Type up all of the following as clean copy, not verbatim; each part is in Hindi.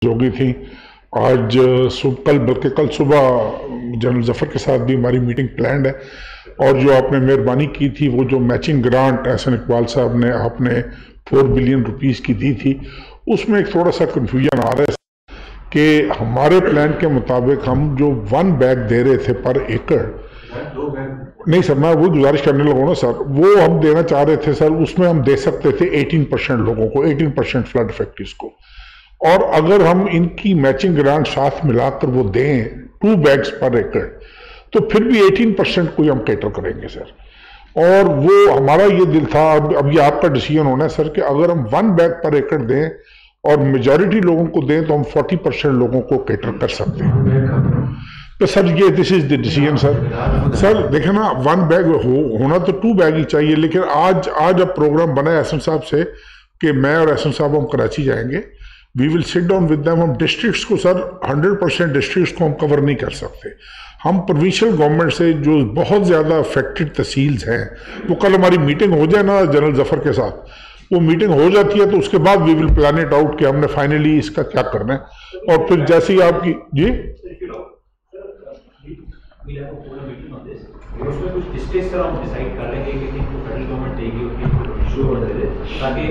हो गई थी। आज बल्कि कल सुबह जनरल जफर के साथ भी हमारी मीटिंग प्लान्ड है। और जो आपने मेहरबानी की थी, वो जो मैचिंग ग्रांट एहसन इकबाल साहब ने आपने 4 बिलियन रुपीस की दी थी, उसमें एक थोड़ा सा कन्फ्यूजन आ रहा है कि हमारे प्लान के मुताबिक हम जो 1 बैग दे रहे थे पर एकड़, नहीं सर, मैं वो गुजारिश करने लगा ना सर, वो हम देना चाह रहे थे सर, उसमें हम दे सकते थे 18% लोगों को, 18% फ्लड इफेक्टिव्स को। और अगर हम इनकी मैचिंग ग्रांट साथ मिलाकर वो दें 2 बैग्स पर एकड़, तो फिर भी 18% को हम कैटर करेंगे सर। और वो हमारा ये दिल था, अब ये आपका डिसीजन होना है सर, कि अगर हम 1 बैग पर एकड़ दें और मेजॉरिटी लोगों को दें तो हम 40% लोगों को कैटर कर सकते हैं। तो सर ये this is the decision sir. Sir देखे ना, 1 बैग होना तो 2 बैग ही चाहिए, लेकिन आज अब प्रोग्राम बना है एहसन साहब से कि मैं और एहसन साहब हम कराची जाएंगे। We will sit down with them. हम डिस्ट्रिक्ट्स को सर 100% डिस्ट्रिक्ट्स को हम कवर नहीं कर सकते। हम प्रोविंशियल गवर्नमेंट से जो बहुत ज़्यादा अफेक्टेड तहसील्स हैं, वो कल हमारी मीटिंग हो जाए ना जनरल जफर के साथ, वो मीटिंग हो जाती है तो उसके बाद we will plan it out कि हमने फाइनली इसका क्या करना है। और फिर जैसे ही आपकी जी उसमें कुछ डिस्ट्रिक्ट्स सर हम डिसाइड कर रहे हैं कि किनको फेडरल गवर्नमेंट देगी और किनको इशू हो जाए, ताकि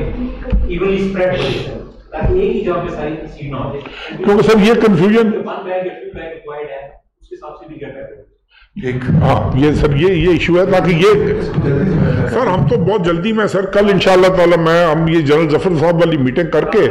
इवनली स्प्रेड हो जाए, ताकि एक ही जगह पे सारी सीट ना हो। क्योंकि सर ये कंफ्यूजन 1 बैग या 2 बैग रिक्वायर्ड है, उसके हिसाब से भी क्या कर रहे हैं एक, हाँ ये सर ये इशू है, ताकि ये सर हम तो बहुत जल्दी में सर कल इंशाल्लाह ताला हम ये जनरल जफर साहब वाली मीटिंग करके,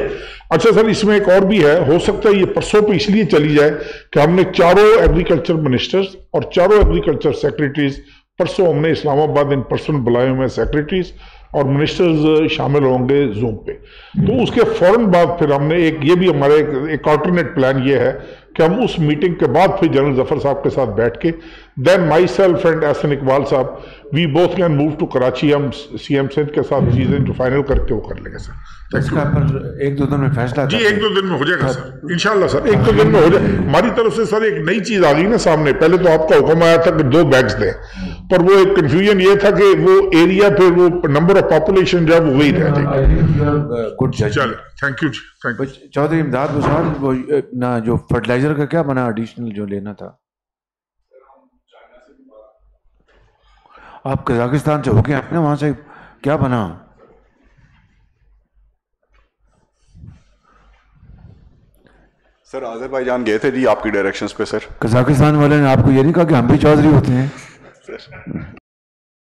अच्छा सर इसमें एक और भी है, हो सकता है ये परसों पे इसलिए चली जाए कि हमने 4 एग्रीकल्चर मिनिस्टर्स और 4 एग्रीकल्चर सेक्रेटरीज परसों हमने इस्लामाबाद इन पर्सन बुलाए हुए सेक्रेटरीज और मिनिस्टर्स शामिल होंगे जूम पे। तो उसके फौरन बाद फिर हमने ये भी हमारा एक ऑल्टरनेट प्लान ये है कि हम उस मीटिंग के बाद फिर जनरल जफर साहब के साथ बैठ के then myself and Ehsan Iqbal साहब we both can move to Karachi. हम सीएम सिंध के साथ चीजें जो फाइनल करके वो कर लेंगे सर। इसका पर 1-2 दिन में फैसला जी 1-2 दिन में हो जाएगा सर, इंशाल्लाह सर 1-2 दिन में हो जाए। हमारी तरफ से सर एक नई चीज आ गई ना सामने। पहले तो आपका हुक्म आया था कि 2 बैग्स दें, पर वो एक कंफ्यूजन ये था कि वो एरिया फिर वो नंबर ऑफ पॉपुलेशन जब वही रह जाएगी। गुड जज, चलो thank you thank you. Chaudhry Imdad Buzar, वो ना जो फर्टिलाइजर का क्या बना, एडिशनल जो लेना था? आप कजाकिस्तान से होके आपने वहां से क्या बना? सर अज़रबैजान गए थे जी आपकी डायरेक्शंस पे सर। कजाकिस्तान वाले ने आपको ये नहीं कहा कि हम भी चौधरी होते हैं?